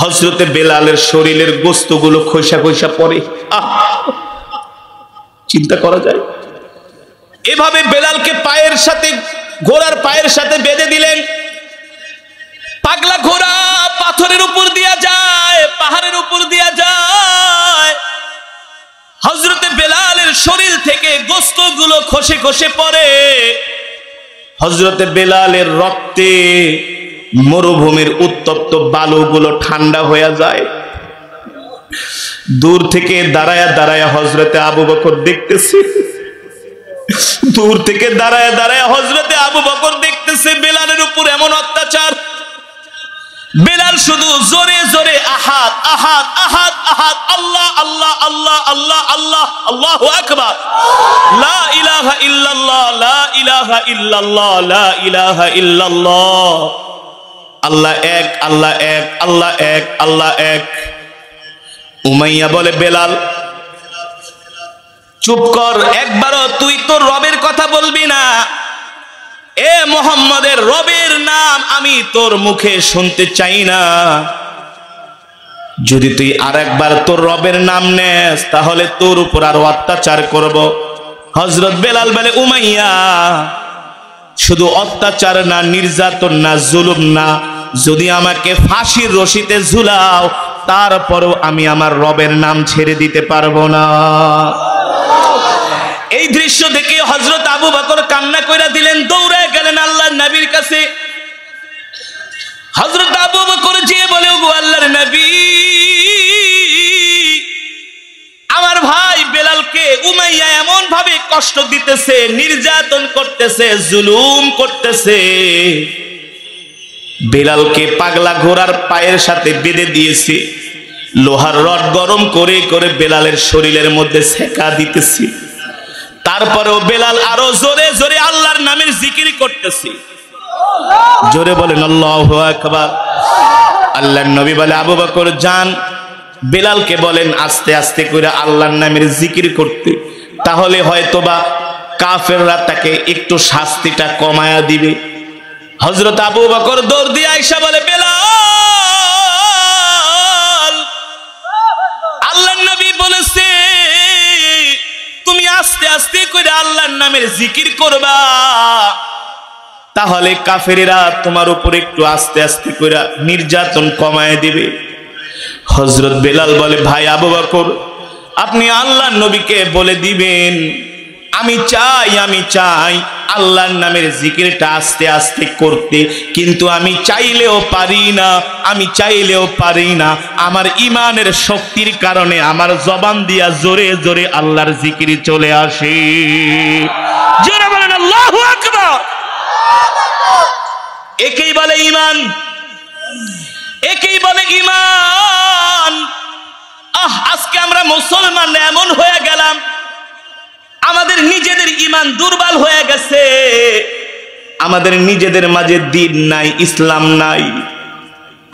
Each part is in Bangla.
হযরতে বেলালের শরীরের গোশতগুলো খোসা খোসা পড়ে। চিন্তা করা যায়? এভাবে বেলালকে পায়ের সাথে, ঘোড়ার পায়ের সাথে বেঁধে দিলেন। পাগলা ঘোড়া পাথরের উপর দিয়া যায়, পাহাড়ের উপর দিয়া যায়। হযরতে বেলালের শরীর থেকে গোশতগুলো খসে খসে পড়ে। হযরতে বেলালের রক্তে মরুভূমির উত্তপ্ত বালুগুলো ঠান্ডা হয়ে যায়। দূর থেকে দাঁড়ায়া দাঁড়ায়া হযরতে আবু বকর দেখতেছে, দূর থেকে দাঁড়ায়া দাঁড়ায়া হযরতে আবু বকর দেখতেছে বেলালের উপর এমন অত্যাচার। বেলাল শুধু জোরে জোরে আহাদ আহাদ আহাদ আহাদ, আল্লাহ আল্লাহ আল্লাহ আল্লাহ আল্লাহ, আল্লাহু আকবার, লা ইলাহা ইল্লাল্লাহ, লা ইলাহা ইল্লাল্লাহ, লা ইলাহা ইল্লাল্লাহ, আল্লাহ এক, আল্লাহ এক, আল্লাহ এক, আল্লাহ এক। উমাইয়া বলে, বেলাল চুপ কর, একবারও তুই তোর রবের কথা বলবি না। এ মুহাম্মাদের রবের নাম আমি তোর মুখে শুনতে চাই না। যদি তুই আরেকবার তোর রবের নাম নেস তাহলে তোর উপর আরো অত্যাচার করব। হযরত বেলাল বলে, উমাইয়া শুধু অত্যাচার না, নির্যাতন না, জুলুম না, যদি আমাকে ফাঁসির রশিতে ঝুলাও তারপরেও আমি আমার রবের নাম ছেড়ে দিতে পারবো না। এই দৃশ্য দেখে হযরত আবু বকর কান্না কইরা দিলেন, দৌড়ে গেলেন আল্লাহর নবীর কাছে। হযরত আবু বকর যেয়ে বলে, ওগো আল্লাহর নবী, আমার ভাই বেলালকে উমাইয়া এমন ভাবে কষ্ট দিতেছে, নির্যাতন করতেছে, জুলুম করতেছে। বেলালকে পাগলা ঘোড়ার পায়ের সাথে বেঁধে দিয়েছে, লোহার রড গরম করে করে বেলালের শরীরের মধ্যে সেকা দিতেছে। তারপরেও বেলাল আরো জোরে জোরে আল্লাহর নামের জিকির করতেছে। জোরে বলেন আল্লাহু আকবার। আল্লাহর নবী বলে, আবু বকর যান, বেলালকে বলেন আস্তে আস্তে করে আল্লাহর নামের জিকির করতে, তাহলে হয়তোবা কাফেররা তাকে একটু শাস্তিটা কমায়া দিবে। হযরত আবু বকর দৌড় দিয়ে আয়েশা বলে, বেলাল, আল্লাহর নবী বলেছে তুমি আস্তে আস্তে করে আল্লাহর নামের জিকির করবা, তাহলে কাফেরেরা তোমার উপর একটু আস্তে আস্তে করে নির্যাতন কমায় দিবে। হযরত বেলাল বলে, ভাই আবু বকর, আপনি আল্লাহর নবীকে বলে দিবেন আমি চাই আল্লাহর নামের জিকিরটা আস্তে আস্তে করতে, কিন্তু আমি চাইলেও পারি না। আমার ঈমানের শক্তির কারণে আমার জবান দিয়া জোরে জোরে আল্লাহর জিকির চলে আসে। জোরে বলেন আল্লাহু আকবার। একেই বলে ঈমান, একেই বলে ঈমান। আজকে আমরা মুসলমান এমন হয়ে গেলাম, আমাদের নিজেদের ঈমান দুর্বল হয়ে গেছে, আমাদের নিজেদের মাঝে দ্বীন নাই, ইসলাম নাই।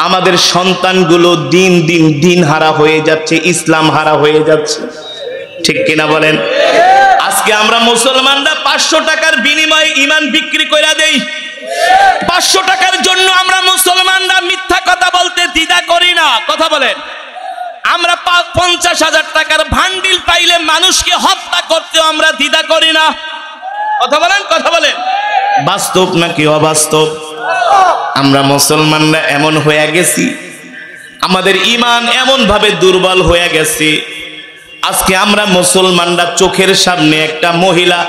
আমাদের সন্তানগুলো দিন দিন দিন হারা হয়ে যাচ্ছে, ইসলাম হারা হয়ে যাচ্ছে, ঠিক কিনা বলেন? আজকে আমরা মুসলমানরা 500 টাকার বিনিময়ে ঈমান বিক্রি করে দেই। 500 টাকার জন্য আমরা মুসলমানরা মিথ্যা কথা বলতে দ্বিধা করি না, কথা বলেন। আমরা 50,000 টাকার ভান্ডিল পাইলে মানুষকে হত্যা করতেও আমরা দ্বিধা করি না, কথা বলেন, কথা বলেন। বাস্তব নাকি অবাস্তব? আমরা মুসলমানরা এমন হয়ে গেছি, আমাদের ঈমান এমন ভাবে দুর্বল হয়ে গেছে। আজকে আমরা মুসলমানরা চোখের সামনে একটা মহিলা,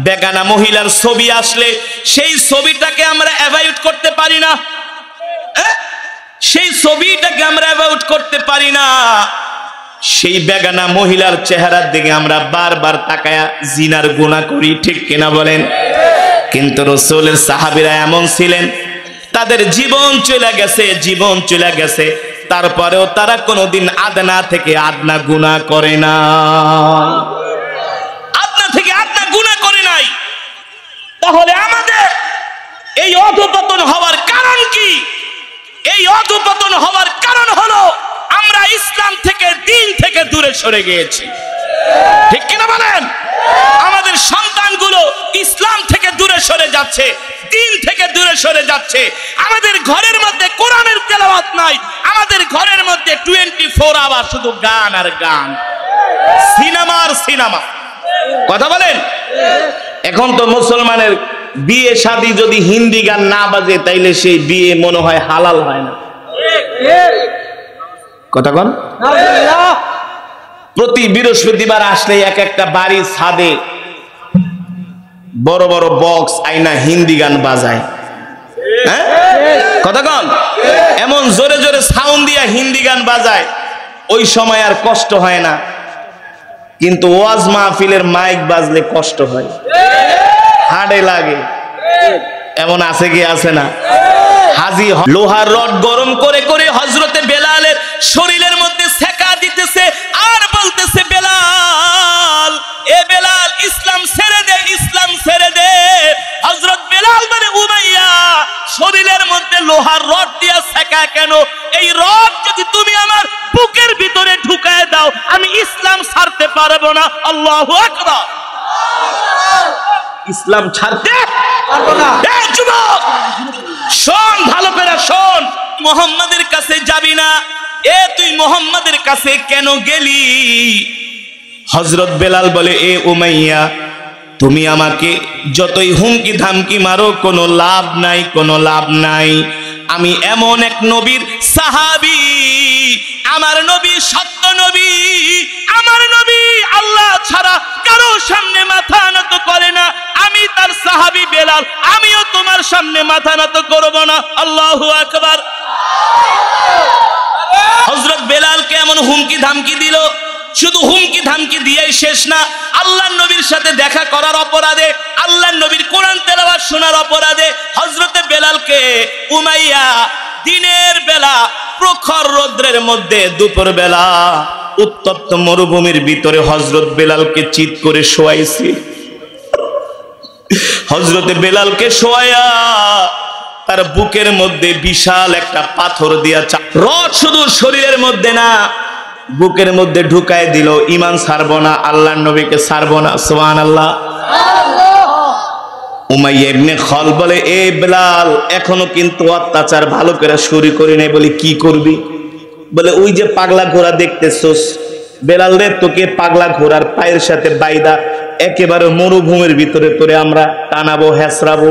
বেগানা মহিলার ছবি আসলে সেই ছবিটাকে আমরা অ্যাভয়েড করতে পারি না, সেই ছবিটাকে আমরা অ্যাভয়েড করতে পারি না। সেই বেগানা মহিলার চেহারার দিকে আমরা বারবার তাকায়া জিনার গুনাহ করি, ঠিক কিনা বলেন? কিন্তু রাসূলের সাহাবীরা এমন ছিলেন, তাদের জীবন চলে গেছে, তারপরেও তারা কোনোদিন আদনা থেকে আদনা গুনাহ করে না, আদনা থেকে আদনা গুনাহ করে নাই। তাহলে আমাদের এই অধঃপতন হওয়ার কারণ কি? এই অধঃপতন হওয়ার কারণ হলো আমরা ইসলাম থেকে, দ্বীন থেকে দূরে সরে গিয়েছি, ঠিক কিনা বলেন? আমাদের সন্তানগুলো ইসলাম থেকে দূরে সরে যাচ্ছে, দ্বীন থেকে দূরে সরে যাচ্ছে। আমাদের ঘরের মধ্যে কোরআনের তেলাওয়াত নাই, আমাদের আমাদের ঘরের মধ্যে 24 আওয়ার শুধু গান আর গান, সিনেমা আর সিনেমা। কথা বলেন। এখন তো মুসলমানের বিয়ে শাদী যদি হিন্দি গান না বাজে তাইলে সেই বিয়ে মনে হয় হালাল হয় না। কথা বল। প্রতি বৃহস্পতিবার আসলে এক একটা বাড়ির ছাদে বড় বড় বক্স আইনা হিন্দি গান বাজায়। হ্যাঁ কথা বল। এমন জোরে জোরে সাউন্ড দিয়া হিন্দি গান বাজায়, ওই সময় আর কষ্ট হয় না, কিন্তু ওয়াজ মাহফিলের মাইক বাজলে কষ্ট হয়, হাড়ে লাগে। এমন আছে কি আছে না? হাজি লোহার রড গরম করে করে হযরতে বেলালের শরীরের মধ্যে সেকা দিতেছে আর বলতেছে, বেলাল, এ বেলাল, ইসলাম ছেড়ে দে, ইসলাম ছেড়ে দে। হযরত বেলাল মানে উমাইয়া শরীরের মধ্যে লোহার রড দিয়া সেকা কেন? এই রড যদি তুমি আমার বুকের ভিতরে ঢুকায় দাও আমি ইসলাম ছাড়তে পারবো না। আল্লাহু আকবার। ইসলাম ছাড়তে পারবো না। এই যুবক শোন, ভালো করে শোন, মুহাম্মাদের কাছে যাবি না। তুই মুহাম্মাদের কাছে কেন গেলি? হযরত বেলাল বলে, এ উমাইয়া, তুমি আমাকে যতই হুমকি ধামকি মারো কোনো লাভ নাই, কোনো লাভ নাই। আমি এমন এক নবীর সাহাবী, আমার নবী সত্য নবী, আমার নবী আল্লাহ ছাড়া কারো সামনে মাথা নত করে না। আমি তার সাহাবী বেলাল, আমিও তোমার সামনে মাথা নত করব না। আল্লাহু আকবার। হযরত বেলালকে এমন হুমকি ধামকি দিল। শুধু হুমকি ধামকি দিয়েই শেষ না, আল্লাহর নবীর সাথে দেখা করার অপরাধে, আল্লাহর নবীর কোরআন তেলাওয়াত শোনার অপরাধে হযরতে বেলালকে উমাইয়া দিনের বেলা প্রখর রৌদ্রের মধ্যে দুপুর বেলা উত্তপ্ত মরুভূমির ভিতরে হযরত বেলালকে চিৎ করে শোয়াইছে। হযরতে বেলালকে শোয়ায়া তার বুকের মধ্যে বিশাল একটা পাথর দিয়া রড শুধু শরীরের মধ্যে না বুকের মধ্যে ঢুকায় দিল। ঈমান ছাড়বো না, আল্লাহর নবীকে ছাড়বো না। সুবহানাল্লাহ। উমাইয়া ইবনে খালদ বলে, এ বেলাল, এখনো কিন্তু অত্যাচার ভালো করে শুরু করি নাই। বলি কি করবি? বলে, ওই যে পাগলা ঘোড়া দেখতেছস, বেলাল রে, তোকে পাগলা ঘোড়ার পায়ের সাথে বাইদা একেবারে মরুভূমির ভিতরে তোরে আমরা টানাবো, হেসরাবো।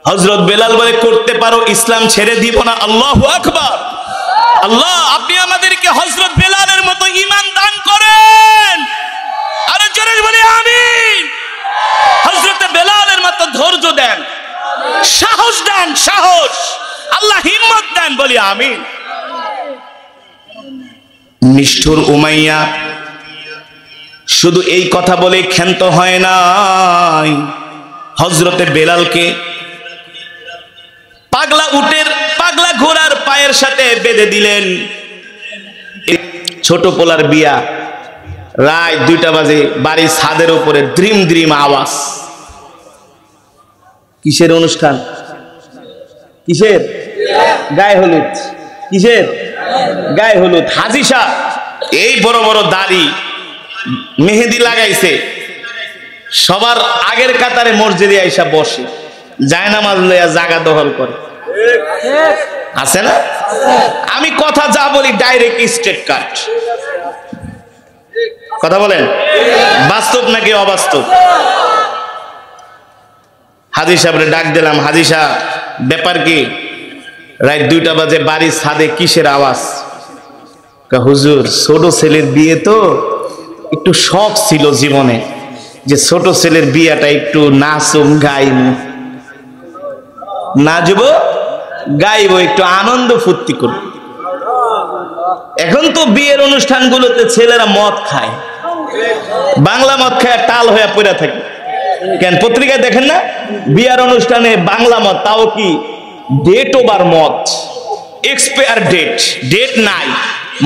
হযরত বেলাল বলে, করতে পারো, ইসলাম ছেড়ে দিব না। আল্লাহু আকবার। আল্লাহ, আপনি আমাদেরকে হযরত বেলালের মতো ঈমান দান করেন। আরে জোরে বলি আমিন। হযরত বেলালের মতো ধৈর্য দেন, সাহস দেন, সাহস, আল্লাহ হিম্মত দেন, বলি আমিন। নিষ্ঠুর উমাইয়া শুধু এই কথা বলে ক্ষান্ত হয় নাই, হযরতে বেলালকে পাগলা উটের পাগলা ঘোড়ার পায়ের সাথে বেঁধে দিলেন। ছোট পোলার বিয়া, রাত 2টা বাজে, বাড়ির ছাদের উপরে দ্রিম দ্রিম আওয়াজ। কিসের অনুষ্ঠান? কিসের? গায়ে হলুদ। কিসের? গায়ে হলুদ। হাজী সাহেব এই বড় বড় দাড়ি, মেহেদি লাগাইছে, সবার আগের কাতারে মসজিদে আইসা বসে, জায়নামাজ লইয়া জায়গা দখল করে। আছে না? আমি কথা যা বলি ডাইরেক্ট স্ট্রেট কাট। কথা বলেন, বাস্তব নাকি অবাস্তব? হাজী সাহেবরে ডাক দিলাম, হাজী সাহেব, ব্যাপার কি? রাত 2টা বাজে, বাড়ির ছাদে কিসের আওয়াজ? হুজুর, ছোট ছেলের বিয়ে তো একটু শখ ছিল জীবনে, যে ছোট ছেলের বিয়েটা একটু নাচুম গাইম, নাচব গাইব, একটু আনন্দ ফুর্তি করব। এখন তো বিয়ের অনুষ্ঠানগুলোতে ছেলেরা মদ খায়, বাংলা মদ খায় টাল হয়ে পড়ে থাকে। কেন পত্রিকায় দেখেন না? বিয়ার অনুষ্ঠানে বাংলা মদ, তাও কি ডেট ওভার মদ, এক্সপায়ার ডেট, ডেট নাই।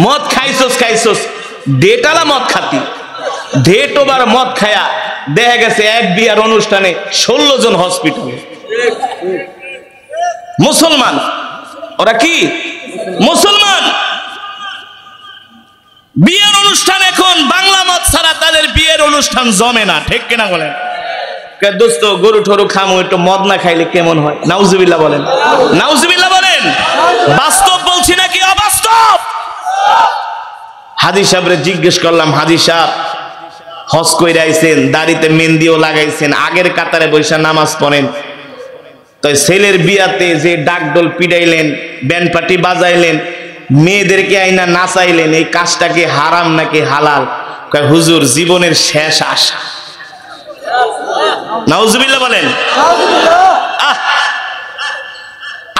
মদ খাইছস খাইছস, ডেট আলা মদ খাতি, ডেট ওভার মদ খায়া দেখা গেছে এক বিয়ার অনুষ্ঠানে 16 জন হসপিটালে। মুসলমান, ওরা কি মুসলমান? বিয়ের অনুষ্ঠান এখন বাংলা মদ ছাড়া তাদের বিয়ের অনুষ্ঠান জমে না, ঠিক কিনা বলেন? দোস্ত, গরু ঠরু খামো, একটু মদ না খাইলে কেমন হয়? নাউজুবিল্লাহ বলেন, নাউজুবিল্লাহ বলেন। বাস্তব বলছি নাকি অবাস্তব? হাজী সাহেবরে জিজ্ঞেস করলাম, হাজী সাহেব হজ কইরা আইছেন, দাড়িতে মেহেন্দিও লাগাইছেন, আগের কাতারে বৈশা নামাজ পড়েন, তো ছেলের বিয়াতে যে ডাকডোল পিটাইলেন, ব্যান্ড পার্টি বাজাইলেন, মেয়েদেরকে আইনা নাচাইলেন, এই কাজটা কি হারাম নাকি হালাল? কয় হুজুর জীবনের শেষ আশা। নাউজুবিল্লাহ বলেন।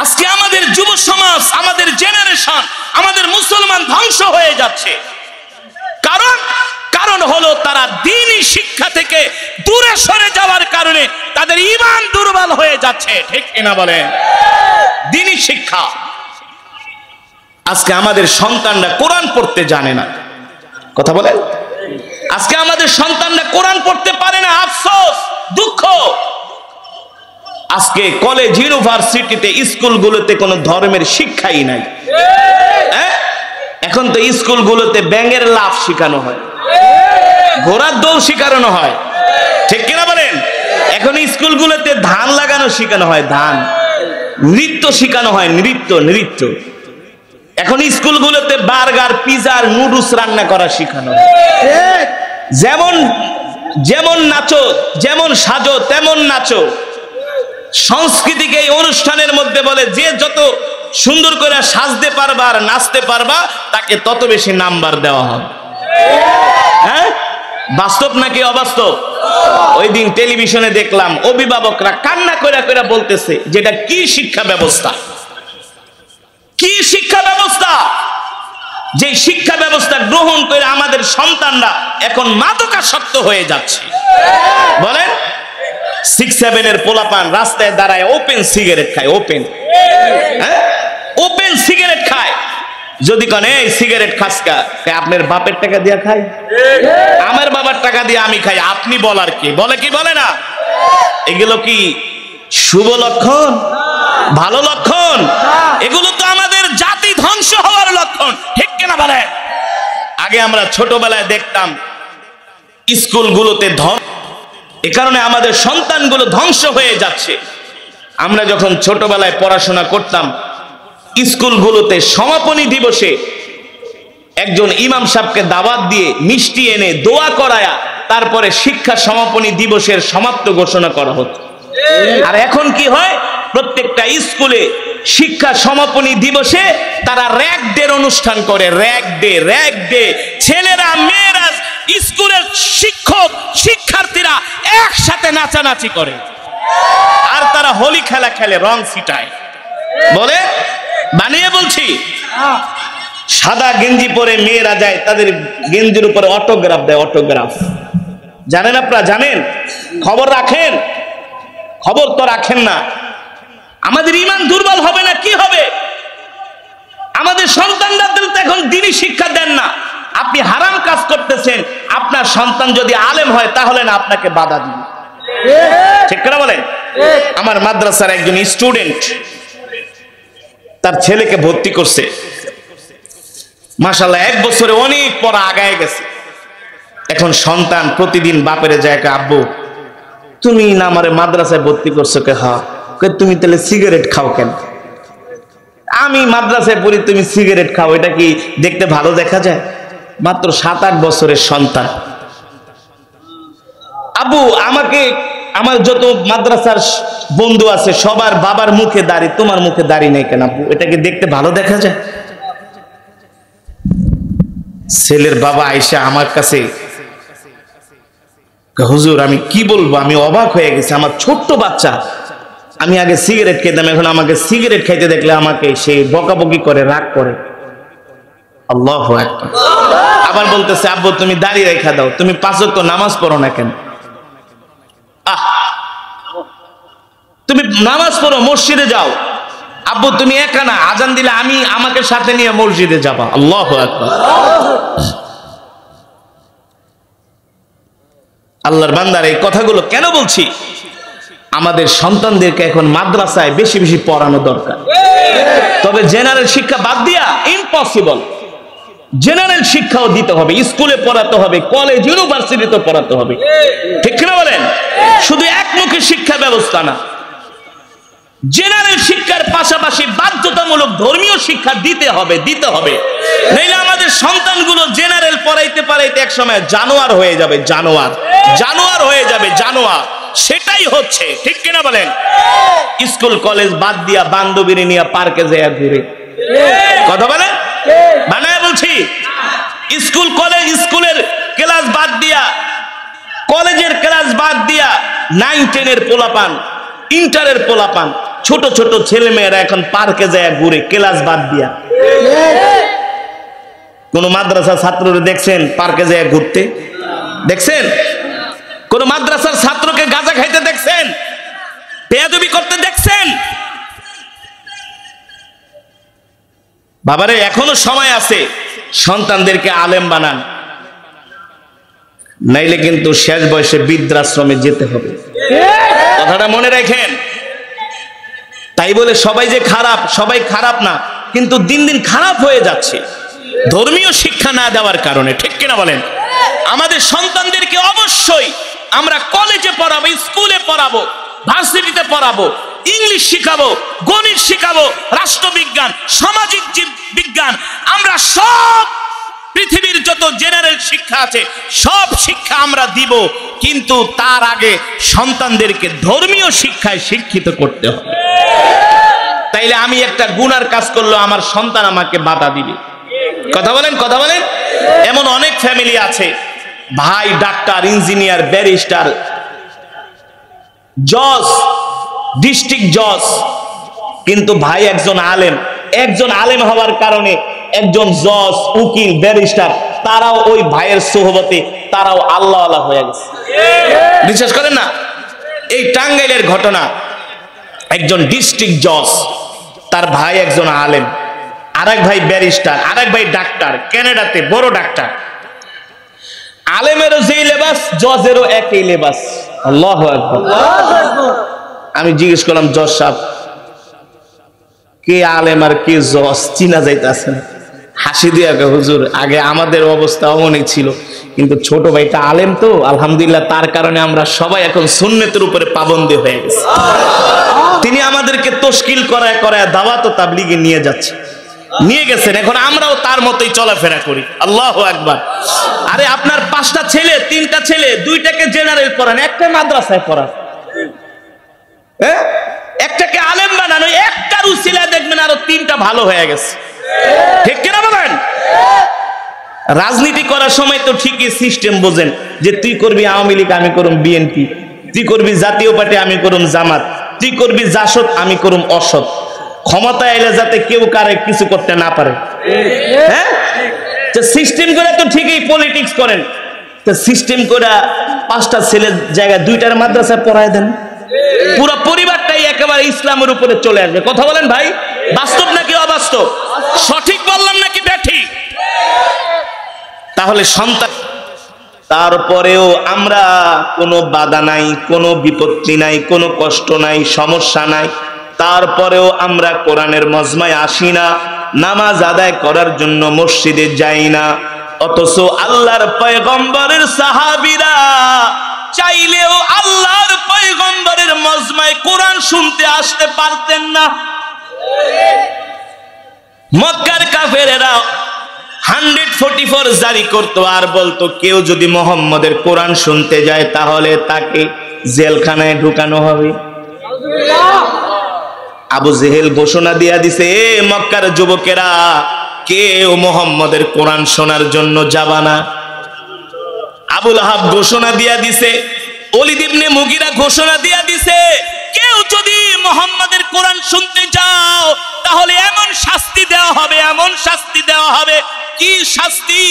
আজকে আমাদের যুব সমাজ, আমাদের জেনারেশন, আমাদের মুসলমান ধ্বংস হয়ে যাচ্ছে। কারণ হলো তারা দ্বীনি শিক্ষা থেকে দূরে সরে যাওয়ার কারণে তাদের ঈমান দুর্বল হয়ে যাচ্ছে। ঠিক কিনা বলেন? দ্বীনি শিক্ষা। আজকে আমাদের সন্তানরা কোরআন পড়তে জানে না। কথা বলেন। আজকে আমাদের সন্তানরা কোরআন পড়তে পারে না। আফসোস, দুঃখ। আজকে কলেজ, ইউনিভার্সিটিতে, স্কুলগুলোতে কোনো ধর্মের শিক্ষাই নাই। এখন তো স্কুলগুলোতে ব্যাঙের লাফ শেখানো হয়, ঘোড়ার দৌড় শেখানো হয়। ঠিক কিনা বলেন? এখন স্কুলগুলোতে ধান লাগানো শেখানো হয়, ধান। নৃত্য শেখানো হয়, নৃত্য। এখন স্কুলগুলোতে বার্গার, পিজার, নুডলস রান্না করা শেখানো হয়। যেমন নাচো, যেমন সাজো তেমন নাচো। সংস্কৃতিকে এই অনুষ্ঠানের মধ্যে বলে যে যত সুন্দর করে সাজতে পারবা আর নাচতে পারবা তাকে তত বেশি নাম্বার দেওয়া হবে। হ্যাঁ, বাস্তব নাকি অবাস্তব? ওই দিন টেলিভিশনে দেখলাম অভিভাবকরা কান্না করে বলতেছে যেটা কি শিক্ষা ব্যবস্থা, কি শিক্ষা ব্যবস্থা! যে শিক্ষা ব্যবস্থা গ্রহণ করে আমাদের সন্তানরা এখন মাদকাসক্ত হয়ে যাচ্ছে। বলেন, 6-7 এর পোলাপান রাস্তায় দাঁড়ায় ওপেন সিগারেট খায়, ওপেন সিগারেট খায়। যদি কোন এই সিগারেট খাসকা, আপনার বাপের টাকা দিয়ে খাই, আমার বাবার টাকা দিয়ে আমি খাই, আপনি বলার কি? বলে কি বলে না? এগুলো কি শুভ লক্ষণ, ভালো লক্ষণ? এগুলো তো আমাদের জাতি ধ্বংস হওয়ার লক্ষণ। ঠিক কিনা বলে? আগে আমরা ছোটবেলায় দেখতাম স্কুলগুলোতে এ কারণে আমাদের সন্তানগুলো ধ্বংস হয়ে যাচ্ছে। আমরা যখন ছোটবেলায় পড়াশোনা করতাম, স্কুলগুলোতে সমাপনী দিবসে একজন ইমাম সাহেবকে দাওয়াত দিয়ে মিষ্টি এনে দোয়া করায়া তারপরে শিক্ষা সমাপনী দিবসের সমাপ্ত ঘোষণা করা হতো। আর এখন কি হয়? প্রত্যেকটা স্কুলে শিক্ষা সমাপনী দিবসে তারা র‍্যাগ ডে অনুষ্ঠান করে। Rag day. ছেলেরা, মেয়েরা, স্কুলের শিক্ষক, শিক্ষার্থীরা একসাথে নাচানাচি করে, আর তারা হোলি খেলা খেলে, রং ছিটায়। বলে বানিয়ে বলছি, সাদা গেঞ্জি পরে মেয়েরা যায়, তাদের গেঞ্জির উপরে অটোগ্রাফ দেয়, অটোগ্রাফ। জানেন আপনারা? জানেন? খবর রাখেন? খবর তো রাখেন না। আমাদের ঈমান দুর্বল হবে না কি হবে? আমাদের সন্তানদের তো এখন দ্বীনি শিক্ষা দেন না। আপনি হারাম কাজ করতেছেন, আপনার সন্তান যদি আলেম হয় তাহলে না আপনাকে বাধা দিবে। ঠিক করে বলেন? আমার মাদ্রাসার একজন স্টুডেন্ট তার ছেলেকে ভর্তি করছে, মাশাআল্লাহ 1 বছরে অনেক পড়া আগায় গেছে। এখন সন্তান প্রতিদিন বাপের যায়, আব্বু তুমি না আমারে মাদ্রাসায় ভর্তি করছো কে? হ্যাঁ। তুমি তাহলে সিগারেট খাও কেন? আমি মাদ্রাসায় পড়ি, তুমি সিগারেট খাও, এটা কি দেখতে ভালো দেখা যায়? মাত্র 7-8 বছরের সন্তান। আব্বু আমার যত মাদ্রাসার বন্ধু আছে সবার বাবার মুখে দাড়ি, তোমার মুখে দাড়ি নেই কেন আব্বু? এটা কি দেখতে ভালো দেখা যায়? ছেলের বাবা আইসা আমার কাছে, হুজুর আমি কি বলবো, আমি অবাক হয়ে গেছি। আমার ছোট্ট বাচ্চা, আমি আগে সিগারেট খেতাম, এখন আমাকে সিগারেট খাইতে দেখলে আমাকে সে বকাবকি করে, রাগ করে। আল্লাহু আকবার। আবার বলতেছে, আব্বু তুমি দাড়ি রেখা দাও, তুমি 5 ওয়াক্ত নামাজ পড়ো না কেন? তুমি নামাজ পড়ো, মসজিদে যাও। আব্বু তুমি একা না, আজান দিলে আমাকে সাথে নিয়ে মসজিদে যাবা। আল্লাহু আকবার। আল্লাহর বান্দার এই কথাগুলো কেন বলছি? আমাদের সন্তানদেরকে এখন মাদ্রাসায় বেশি বেশি পড়ানো দরকার। তবে জেনারেল শিক্ষা বাদ দিয়া ইম্পসিবল। জেনারেল শিক্ষাও দিতে হবে, স্কুলে পড়াতে হবে, কলেজ ইউনিভার্সিটিতে পড়াতে হবে। ঠিক না বলেন? শুধু একমুখী শিক্ষা ব্যবস্থা না। জেনারেল শিক্ষার পাশাপাশি বাধ্যতামূলক ধর্মীয় শিক্ষা দিতে হবে নইলে আমাদের সন্তানগুলো জেনারেল পড়াইতে পড়াইতে এক সময় জানোয়ার হয়ে যাবে, জানোয়ার হয়ে যাবে, জানোয়ার। সেটাই হচ্ছে, ঠিক কিনা বলেন? স্কুল কলেজ বাদ দিয়া বান্ধবীরে নিয়ে পার্কে যায় ঘুরে, কথা বলেন? বানায় বলছি, স্কুল কলেজ, স্কুলের ক্লাস বাদ দিয়া, কলেজের ক্লাস বাদ দিয়া 9-10 পোলাপান, ইন্টারের পোলাপান, ছোট ছোট ছেলে মেয়েরা এখন পার্কে যায় ঘুরে ক্লাস বাদ দিয়া। কোন মাদ্রাসার ছাত্ররা দেখছেন পার্কে যায় ঘুরতে? দেখছেন? কোন মাদ্রাসার ছাত্রকে গাঁজা খাইতে দেখছেন? বেয়াদবি করতে দেখছেন? বাবারে, এখনো সময় আছে, সন্তানদেরকে আলেম বানান, নাইলে কিন্তু শেষ বয়সে বৃদ্ধাশ্রমে যেতে হবে। কথাটা মনে রাখেন। তাই বলে সবাই যে খারাপ, সবাই খারাপ না, কিন্তু দিন দিন খারাপ হয়ে যাচ্ছে ধর্মীয় শিক্ষা না দেওয়ার কারণে, ঠিক কিনা বলেন? আমাদের সন্তানদেরকে অবশ্যই আমরা কলেজে পড়াবো, স্কুলে পড়াবো, ভার্সিটিতে পড়াবো, ইংলিশ শিখাবো, গণিত শিখাবো, রাষ্ট্রবিজ্ঞান, সামাজিক বিজ্ঞান, আমরা সব পৃথিবীর যত জেনারেল শিক্ষা আছে সব শিক্ষা আমরা দিব। কিন্তু তার আগে সন্তানদেরকে ধর্মীয় শিক্ষায় শিক্ষিত করতে হবে। তাইলে আমি একটা গুনার কাজ করলে আমার সন্তান আমাকে বাধা দিবে। কথা বলেন? এমন অনেক ফ্যামিলি আছে, ভাই ডাক্তার, ইঞ্জিনিয়ার, ব্যারিস্টার, জজ, ডিস্ট্রিক্ট জজ, কিন্তু ভাই একজন আলেম হওয়ার কারণে একজন জজ, উকিল, ব্যারিস্টার, তারাও ওই ভাইয়ের সোহবতে তারাও আল্লাহওয়ালা হয়ে গেছে। বিশ্বাস করেন না? এই টাঙ্গাইলের ঘটনা, একজন ডিস্ট্রিক্ট জজ, তার ভাই একজন আলেম, আরেক ভাই ব্যারিস্টার, আরেক ভাই ডাক্তার, কানাডাতে বড় ডাক্তার। আলেমেরও যেই লেবাস, জজেরও একই লেবাস। আল্লাহু আকবার। আমি জিজ্ঞেস করলাম, জজ সাহেব, কে আলেম আর কে জজ চিনা যাইতেছে না? হাসি দিয়া, হুজুর আগে আমাদের অবস্থা অমনই ছিল, কিন্তু ছোট ভাইটা আলেম তো আলহামদুলিল্লাহ, তার কারণে আমরা সবাই এখন সুন্নতের উপরে পাবন্দী হয়ে গেছি। তিনি আমাদেরকে তশকিল করায় দাওয়াত ও তাবলীগে নিয়ে গেছেন, এখন আমরাও তার মতোই চলাফেরা করি। আল্লাহু আকবার। আরে আপনার 5টা ছেলে, 3টা ছেলে, 2টাকে জেনারেল পড়ান, একটা মাদ্রাসায় পড়ান, একটাকে আলেম বানানো, একটার উসিলা দেখবেন আরো 3টা ভালো হয়ে গেছে, ঠিক কিনা বলেন? রাজনীতি করার সময় তো ঠিকই সিস্টেম বোঝেন, যে তুই করবি আওয়ামী লীগ, আমি করুম বিএনপি, তুই করবি জাতীয় পার্টি, আমি করুম জামাত, তুই করবি জাসদ, আমি করুম অসৎ। ক্ষমতায় এলে যাতে কেউ কারে কিছু করতে না পারে। হ্যাঁ, সিস্টেম করে তো ঠিকই পলিটিক্স করেন, তো সিস্টেম করে 5টা ছেলের জায়গায় 2টার মাদ্রাসায় পড়ায় দেন, পুরো পরিবারটাই একেবারে ইসলামের উপরে চলে আসবে। কথা বলেন ভাই, বাস্তব নাকি অবাস্তব? সঠিক বললাম নাকি ব্যাঠিক? তাহলে সন্তান, তারপরেও আমরা কোনো বাধা নাই, কোনো বিপত্তি নাই, কোনো কষ্ট নাই, সমস্যা নাই, তারপরেও আমরা কোরআনের মজমায় আসি না, নামাজ আদায় করার জন্য মসজিদে যাই না। অথচ আল্লাহর পয়গম্বরের সাহাবীরা চাইলেও আল্লাহর পয়গম্বরের মজমায় কোরআন শুনতে আসতে পারতেন না। মক্কার কাফেরেরা 144 জারি করতো আর বলতো, কেউ যদি মুহাম্মদের কোরআন শুনতে যায় তাহলে তাকে জেলখানায় ঢুকানো হবে। আবু জেহেল ঘোষণা দিয়া দিছে, এ মক্কার যুবকেরা, কেউ মুহাম্মদের কোরআন শোনার জন্য যাবা না। আবু লাহাব ঘোষণা দিয়া দিছে, ওলীদ ইবনে মুগীরা ঘোষণা দিয়া দিছে, কেউ যদি মুহাম্মদের কোরআন শুনতে যাও তাহলে এমন শাস্তি দেওয়া হবে, এমন শাস্তি দেওয়া হবে। কি শাস্তি?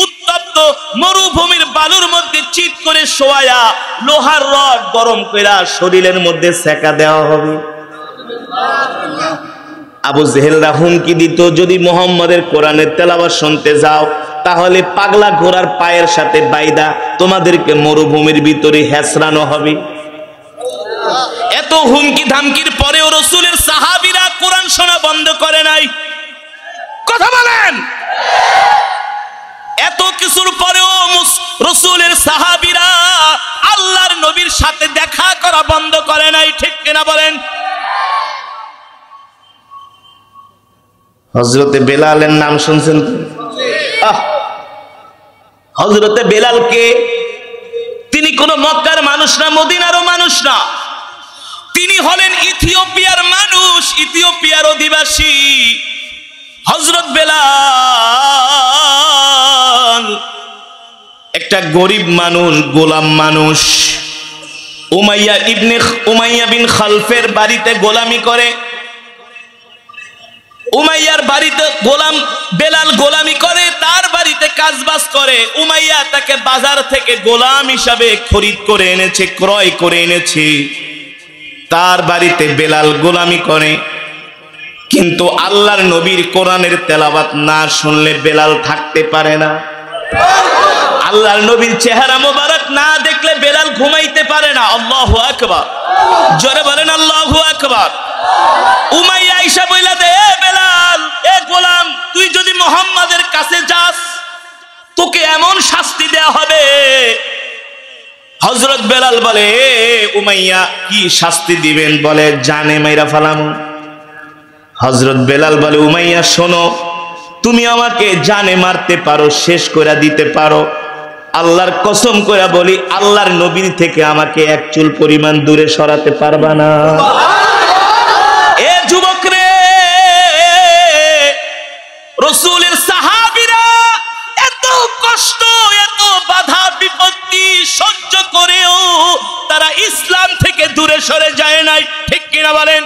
উত্তপ্ত মরুভূমির বালুর মধ্যে চিৎ করে শোয়ায়া লোহার রড গরম কইরা শরীরের মধ্যে সেকা দেওয়া হবে। আবু জেহেলরা হুমকি দিত, যদি মুহাম্মদের কোরআনের তেলাওয়াত শুনতে যাও তাহলে পাগলা ঘোড়ার পায়ের সাথে বাইদা তোমাদেরকে মরুভূমির ভিতরে হেসরানো হবে। এত হুমকি ধামকির পরেও রাসূলের সাহাবীরা কোরআন শোনা বন্ধ করে নাই। কথা বলেন? এত কিছুর পরেও রাসূলের সাহাবীরা আল্লাহর নবীর সাথে দেখা করা বন্ধ করে নাই, ঠিক কিনা বলেন? হযরতে বেলালের নাম শুনছেন? হযরতে বেলাল কে? তিনি কোন মক্কার মানুষ না, মদিনারও মানুষ না, তিনি হলেন ইথিওপিয়ার মানুষ, ইথিওপিয়ার অধিবাসী। হযরত বেলাল একটা গরিব মানুষ, গোলাম মানুষ। উমাইয়া বিন খালফের বাড়িতে গোলামি করে। উমাইয়ার বাড়িতে বেলাল গোলামি করে, তার বাড়িতে কাজবাজ করে। উমাইয়া তাকে বাজার থেকে গোলাম হিসাবে খরিদ করে এনেছে, ক্রয় করে এনেছে। তার বাড়িতে বেলাল গোলামি করে। কিন্তু আল্লাহর নবীর কোরআনের তেলাওয়াত না শুনলে বেলাল থাকতে পারে না। আল্লাহর নবীর চেহারা মোবারক না দেখলে বেলাল ঘুমাইতে পারে না। আল্লাহু আকবার, জোরে বলেন আল্লাহু আকবার। উমাইয়া আয়েশা বইলা দে, এ বেলাল, এ গোলাম, তুই যদি মুহাম্মাদের কাছে যাস তোকে এমন শাস্তি দেয়া হবে। হযরত বেলাল বলে, এ উমাইয়া, কি শাস্তি দিবেন? বলে, জানে মাইরা ফালামু। হযরত বেলাল বলে, উমাইয়া শোনো, তুমি আমাকে জানে মারতে পারো, শেষ করে দিতে পারো, আল্লাহর কসম করে বলি, আল্লাহর নবীর থেকে আমাকে এক চুল পরিমাণ দূরে সরাতে পারবা না। এ যুবক রে, রাসূলের সাহাবীরা এত কষ্ট, এত বাধা বিপত্তি সহ্য করেও তারা ইসলাম থেকে দূরে সরে যায় নাই, ঠিক কিনা বলেন?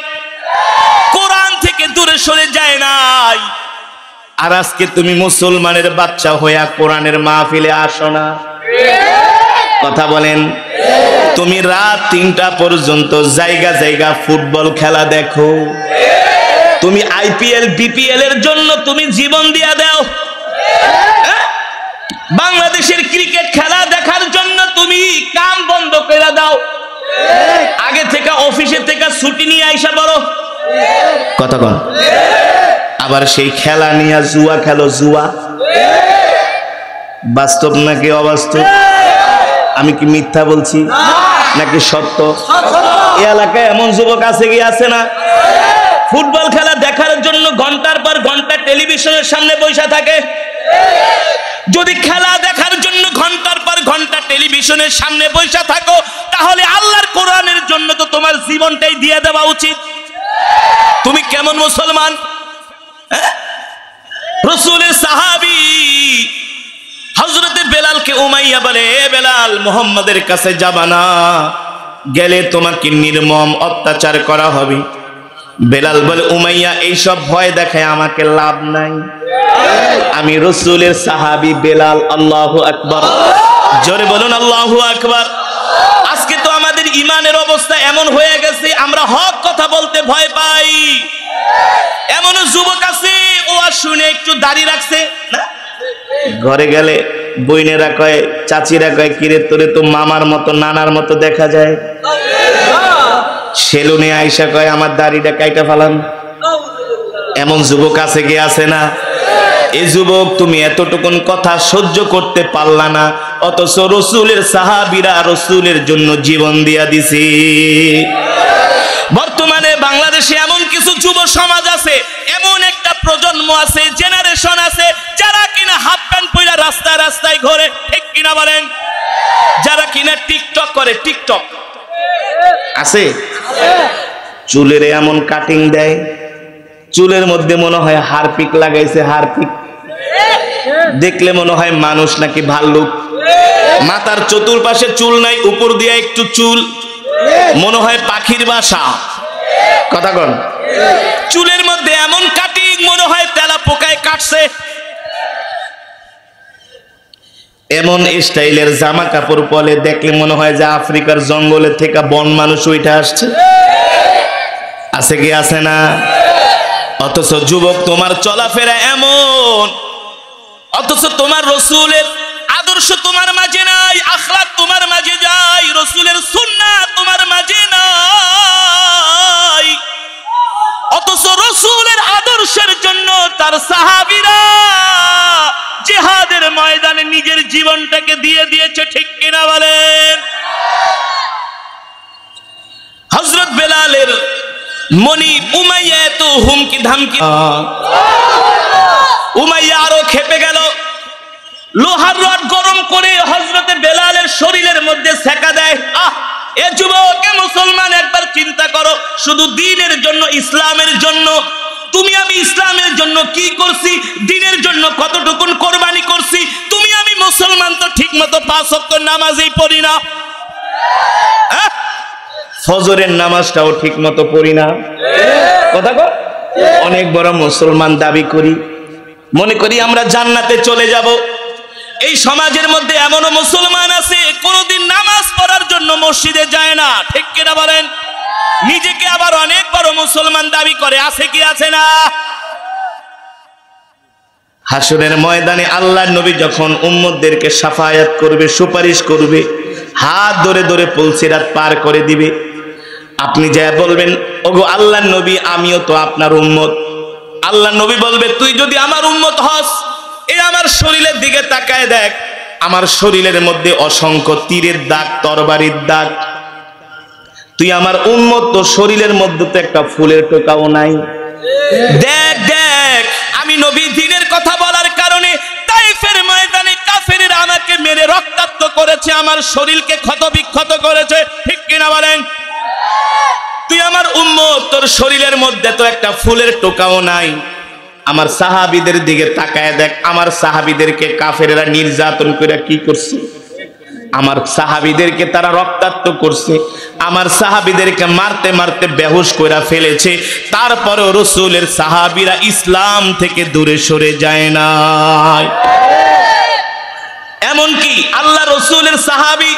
কোরআন থেকে দূরে সরে যায় নাই। আর আজকে তুমি মুসলমানের বাচ্চা হইয়া কোরআনের মাহফিলে আসো না, কথা বলেন? তুমি রাত 3টা পর্যন্ত জায়গা জায়গা ফুটবল খেলা দেখো, তুমি আইপিএল বিপিএল এর জন্য তুমি জীবন দিয়া দাও, বাংলাদেশের ক্রিকেট খেলা দেখার জন্য তুমি কাম বন্ধ করে দাও, আগে থেকে অফিসে থেকে ছুটি নিয়ে আইসা বলো, কথা বল। আবার সেই খেলা নিয়ে জুয়া খেলো, জুয়া। বাস্তব নাকি অবাস্তব? আমি কি মিথ্যা বলছি নাকি সত্য? এই এলাকায় এমন যুবক আছে কি আছে না? ফুটবল খেলা দেখার জন্য ঘন্টার পর ঘন্টা টেলিভিশনের সামনে বসে থাকে। যদি খেলা দেখার জন্য ঘন্টার পর ঘন্টা টেলিভিশনের সামনে বসে থাকো, তাহলে আল্লাহর কোরআনের জন্য তো তোমার জীবনটাই দিয়ে দেওয়া উচিত। তুমি কেমন মুসলমান? রাসূলের সাহাবী হযরতে বেলালকে উমাইয়া বলে, এ বেলাল, মুহাম্মাদের কাছে যাবা না, গেলে তোমাকে নির্মম অত্যাচার করা হবে। বেলাল বলে, উমাইয়া, এইসব ভয় দেখায় আমাকে লাভ নাই, আমি রাসূলের সাহাবী বেলাল। আল্লাহু আকবার, জোরে বলুন আল্লাহু আকবার। আজকে তো আমাদের ইমানের অবস্থা এমন হয়ে গেছে, আমরা হক কথা বলতে ভয় পাই। এমন যুবক আছে, ও আর শুনে একটু দাড়ি রাখছে না, ঘরে গেলে বইনেরা কয়, চাচিরা কয়, কিরে তোরে তো মামার মতো নানার মতো দেখা যায়। সেলুনে আইসা কয়, আমার দাড়িটা কাইটা ফালান। এমন যুবক আছে কি আছে না? এই যুবক, তুমি এতটুকুন কথা সহ্য করতে পারলা না, অথচ রাসূলের সাহাবীরা রাসূলের জন্য জীবন দিয়া দিছে। বর্তমানে বাংলাদেশে এমন কিছু যুব সমাজ আছে, এমন একটা প্রজন্ম আছে, জেনারেশন আছে, যারা কিনা হাফ প্যান্ট পরে রাস্তায় রাস্তায় ঘোরে, ঠিক কিনা বলেন? যারা কিনা টিকটক করে, টিকটক আছে, চুলের এমন কাটিং দেয়, চুলের মধ্যে মনে হয় হারপিক লাগাইছে, হারপিক দেখলে মনে হয় মানুষ নাকি ভাল্লুক। মাথার চতুর্পাশে চুল নাই, উপর দিয়ে একটু চুল, মনে হয় পাখির বাসা, কথা কন। চুলের মধ্যে এমন কাটিং, মনে হয় তেলা পোকায় কাটছে। এমন স্টাইলের জামা কাপড় পরে দেখলে মনে হয় যে আফ্রিকার জঙ্গলের থেকে বন মানুষ উঠে আসছে। আছে কি আছে না? অথচ যুবক, তোমার চলাফেরা এমন, অথচ তোমার রাসূলের আদর্শ তোমার মাঝে নাই, আখলাক তোমার মাঝে নাই, রাসূলের সুন্নাহ তোমার মাঝে নাই। অথচ রাসূলের আদর্শের জন্য তার সাহাবীরা জিহাদের ময়দানে নিজের জীবনটাকে দিয়ে দিয়েছে, ঠিক কিনা বলেন? হযরত বেলালের মনি উমাইয়া তো হুমকি ধামকি, উমাইয়া আরো খেপে গেল, লোহার রড গরম করে হযরতে বেলালের শরীরের মধ্যে সেকা দেয়। এ যুবক, মুসলমান, একবার চিন্তা করো, শুধু দ্বীনের জন্য, ইসলামের জন্য তুমি আমি ইসলামের জন্য কি করছি, দ্বীনের জন্য কতটুকু কোরবানি করছি। তুমি আমি মুসলমান তো ঠিক মতো 5 ওয়াক্ত নামাজই পড়ি না, ফজরের নামাজটাও ঠিক মতো পড়ি না। কথা কও, অনেক বড় মুসলমান দাবি করি, মনে করি আমরা জান্নাতে চলে যাব। এই সমাজের মধ্যে এমনও মুসলমান আছে কোনদিন নামাজ পড়ার জন্য মসজিদে যায় না, ঠিক কিনা বলেন? নিজেকে আবার অনেক বড় মুসলমান দাবি করে, আছে কি আছে না? হাসরের ময়দানে আল্লাহর নবী যখন উম্মতদেরকে শাফায়াত করবে, সুপারিশ করবে, হাত ধরে ধরে পুলসিরাত পার করে দিবে, আপনি যা বলবেন, ওগো আল্লাহর নবী, আমিও তো আপনার উম্মত। আল্লাহর নবী বলবে, তুই যদি আমার উম্মত হস, এই আমার শরীরের দিকে তাকায় দেখ, আমার শরীরের মধ্যে অসংখ্য তীরের দাগ, তরবারির দাগ। তুই আমার উম্মত, তো শরীরের মধ্যে তো একটা ফুলের টোকাও নাই। দেখ দেখ, আমি নবী দ্বীনের কথা বলার কারণে তায়েফের ময়দানে কাফেররা আমাকে মেরে রক্তাক্ত করেছে, আমার শরীরকে ক্ষত বিক্ষত করেছে, ঠিক কিনা বলেন? তুই আমার উম্মত, তোর শরীরের মধ্যে তো একটা ফুলের টোকাও নাই। আমার সাহাবীদের দিকে তাকায় দেখ, আমার সাহাবীদেরকে কাফেররা নির্যাতন করে কি করছে, আমার সাহাবীদেরকে তারা রক্তাক্ত করছে, আমার সাহাবীদেরকে মারতে মারতে বেহুশ করে ফেলেছে। তারপরেও রাসূলের সাহাবীরা ইসলাম থেকে দূরে সরে যায় না। এমনকি আল্লাহ রাসূলের সাহাবী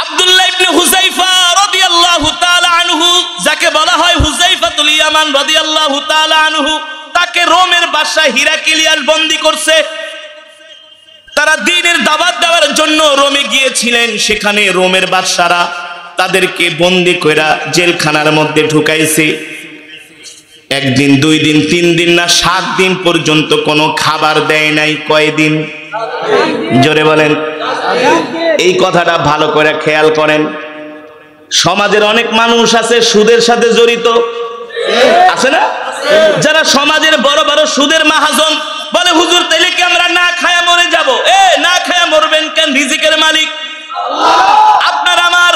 আব্দুল্লাহ ইবনে হুযায়ফা রাদিয়াল্লাহু তাআলা আনহু, যাকে বলা হয় হুযায়ফাতুল ইয়ামান রাদিয়াল্লাহু তাআলা আনহু, তাকে রোমের বাদশা হিরাক্লিয়াস বন্দী করছে। তারা দ্বীনের দাওয়াত দেওয়ার জন্য রোমে গিয়েছিলেন, সেখানে রোমের বাদশারা তাদেরকে বন্দী কইরা জেলখানার মধ্যে ঢুকাইছে। 1 দিন 2 দিন 3 দিন না 7 দিন পর্যন্ত কোনো খাবার দেয় নাই। কয়দিন? জোরে বলেন। এই কথাটা ভালো করে খেয়াল করেন। সমাজের অনেক মানুষ আছে সুদের সাথে জড়িত, আছে না? যারা সমাজের বড় বড় সুদের মাহাজন, বলে হুজুর তাইলে কি আমরা না খায়া মরে যাব? না খায়া মরবেন কেন? রিজিকের মালিক আপনার আমার।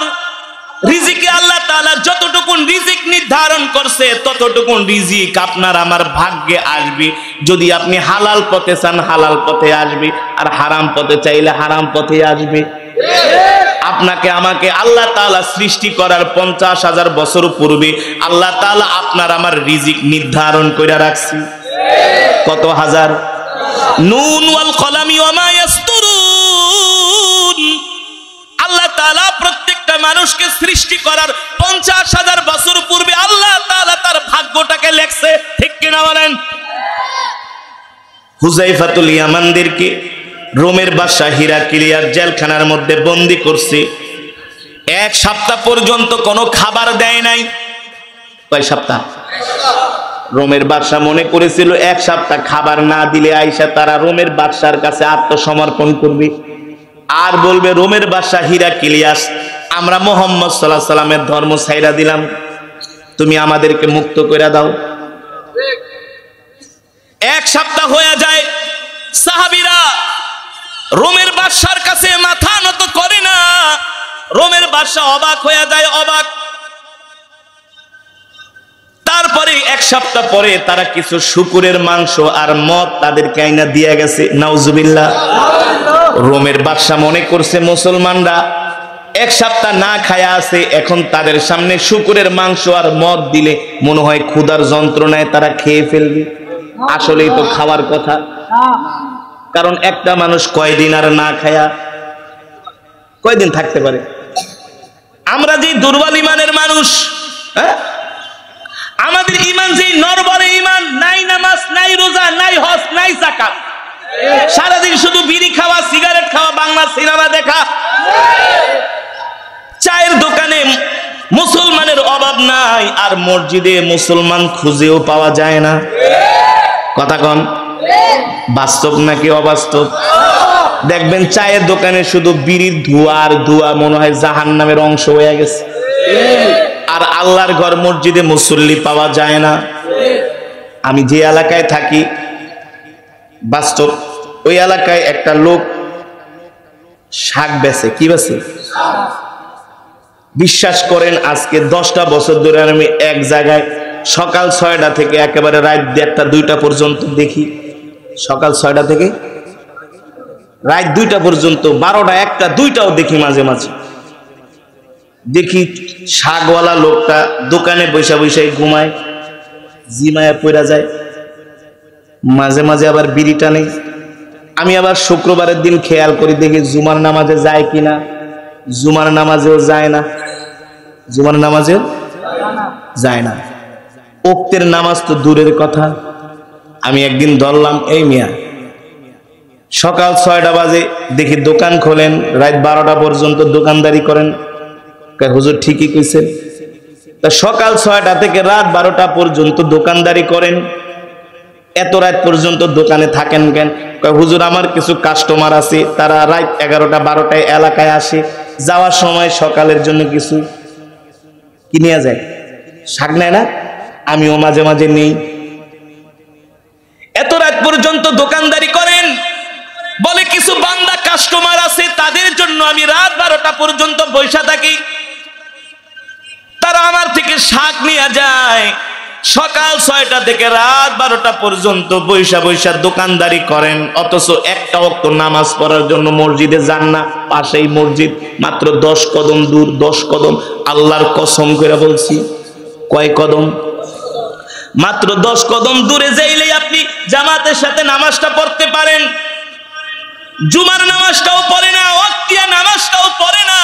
রিজিকে আল্লাহ তাআলা যতটুকু রিজিক নির্ধারণ করছে ততটুকু রিজিক আপনার আমার ভাগ্যে আসবে। যদি আপনি হালাল পথে চান হালাল পথে আসবে, আর হারাম পথে চাইলে হারাম পথে আসবে। আপনাকে আমাকে আল্লাহ তাআলা সৃষ্টি করার 50,000 বছর পূর্বে আল্লাহ তাআলা আপনার আমার রিজিক নির্ধারণ করে রাখছে। কত হাজার? নুন ওয়াল কলামি ওয়া মা ইয়াসতুরুন। আল্লাহ তাআলা প্রত্যেকটা মানুষকে সৃষ্টি করার 50,000 বছর পূর্বে আল্লাহ তাআলা তার ভাগ্যটাকে লেখছে, ঠিক কিনা বলেন? হুযায়ফাতুল ইয়ামানদেরকে রোমের বাদশা হিরাক্লিয়াস জেলখানার মধ্যে বন্দী করছে। 1 সপ্তাহ পর্যন্ত কোনো খাবার দেয় নাই। কয় সপ্তাহ? রোমের বাদশা মনে করেছিল 1 সপ্তাহ খাবার না দিলে আইসা তারা রোমের বাদশার কাছে আত্মসমর্পণ করবে, আর বলবে রোমের বাদশা হিরাক্লিয়াস, আমরা মুহাম্মদ সাল্লাল্লাহু আলাইহি সাল্লামের ধর্ম ছাইরা দিলাম, তুমি আমাদেরকে মুক্ত করে দাও। 1 সপ্তাহ হয়ে যায়, সাহাবীরা রোমের বাদশার কাছে মাথা নত করে না। রোমের বাদশা অবাক হয়ে যায়, অবাক। তারপরে 1 সপ্তাহ পরে তারা কিছু শুকুরের মাংস আর মদ তাদেরকে আইনা দিয়ে গেছে। নাউজুবিল্লাহ। রোমের বাদশা মনে করছে মুসলমানরা 1 সপ্তাহ না খায়া আছে, এখন তাদের সামনে শুকুরের মাংস আর মদ দিলে মনে হয় ক্ষুধার যন্ত্রণায় তারা খেয়ে ফেলবে। আসলেই তো খাওয়ার কথা, কারণ একটা মানুষ কয়দিন আর না খায়া কয়দিন থাকতে পারে? আমরা যে দুর্বল ইমানের মানুষ, আমাদের ইমান যে নরবরে ইমান, নাই নামাজ, নাই রোজা, নাই হজ, নাই যাকাত, সারাদিন শুধু বিড়ি খাওয়া, সিগারেট খাওয়া, বাংলা সিনেমা দেখা। চায়ের দোকানে মুসলমানের অভাব নাই, আর মসজিদে মুসলমান খুঁজেও পাওয়া যায় না। কথা কন, বাস্তব নাকি অবাস্তব? দেখবেন চায়ের দোকানে শুধু বিড়ির ধোঁয়া আর ধোঁয়া, মনে হয় জাহান্নামের অংশ হয়ে গেছে। আর আল্লাহর ঘর মসজিদে মুসল্লি পাওয়া যায় না। আমি যে এলাকায় থাকি বাস্তব, ওই এলাকায় একটা লোক শাক বেচে। কি বেচে? বিশ্বাস করেন আজকে 10টা বছর ধরে আমি এক জায়গায় সকাল 6টা থেকে একেবারে রাত 1টা 2টা পর্যন্ত দেখি। সকাল 6টা থেকে রাত 2টা পর্যন্ত, 12টা 1টা 2টাও দেখি। মাঝে মাঝে দেখি শাকওয়ালা লোকটা দোকানে বৈশা বৈশাই ঘুমায়, জিমায় পড়া যায়, মাঝে মাঝে আবার বিড়ি টানে। আমি আবার শুক্রবারের দিন খেয়াল করি, দেখি জুমার নামাজে যায় কিনা। জুমার নামাজেও যায় না, জুমার নামাজেও যায় না। ওক্তের নামাজ তো দূরের কথা। আমি একদিন ধরলাম, এই মিয়া সকাল 6টা বাজে দেখি দোকান খোলেন, রাত 12টা পর্যন্ত দোকানদারি করেন। হুজুর ঠিকই কইছেন। তা সকাল 6টা থেকে রাত 12টা পর্যন্ত দোকানদারি করেন, এত রাত পর্যন্ত দোকানে থাকেন কেন? হুজুর আমার কিছু কাস্টমার আছে, তারা রাত 11টা 12টায় এলাকায় আসে, যাওয়ার সময় সকালের জন্য কিছু কিনে যায়, শাক নেয় না, আমিও মাঝে মাঝে নেই। এত রাত পর্যন্ত দোকানদারি করেন, বলে কিছু বান্দা কাস্টমার আছে, তাদের জন্য আমি রাত 12টা পর্যন্ত বসে থাকি, তারা আমার থেকে শাক নিয়ে যায়। সকাল 6টা থেকে রাত 12টা পর্যন্ত বৈশা বৈশা দোকানদারি করেন, অথচ একটা ওয়াক্ত নামাজ পড়ার জন্য মসজিদে যান না। পাশেই মসজিদ, মাত্র 10 কদম দূর। 10 কদম, আল্লাহর কসম করে বলছি। কয় কদম? মাত্র 10 কদম দূরে যাইলেই আপনি জামাতের সাথে নামাজটা পড়তে পারেন। জুমার নামাজটাও পড়ে না, ওয়াক্তিয়া নামাজটাও পড়ে না।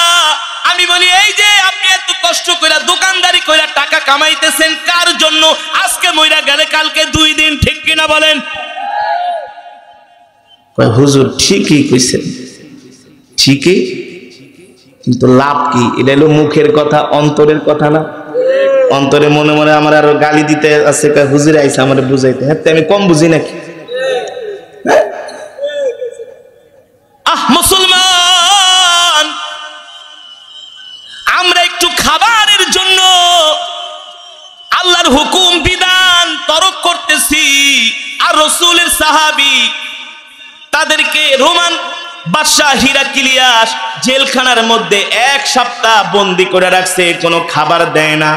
আমি বলি, এই যে আপনি এত কষ্ট করে দোকানদারি করে টাকা কামাইতেছেন, কার জন্য? আজকে মইরা গেলে কালকে 2 দিন, ঠিক কিনা বলেন? হুজুর ঠিকই কইছেন, ঠিকই, কিন্তু লাভ কি? এটা হলো মুখের কথা, অন্তরের কথা না। অন্তরে মনে মনে আমার আরো গালি দিতে আছে, হুজুর আইসা আমার বুঝাইতে। হ্যাঁ, আমি কম বুঝি নাকি? মুসলমান, আমরা একটু খাবারের জন্য আল্লাহর হুকুম বিধান তরক করতেছি। আর রাসূলের সাহাবী তাদেরকে রোমান বাদশা হিরাক্লিয়াস জেলখানার মধ্যে 1 সপ্তাহ বন্দি করে রাখছে, কোনো খাবার দেয় না।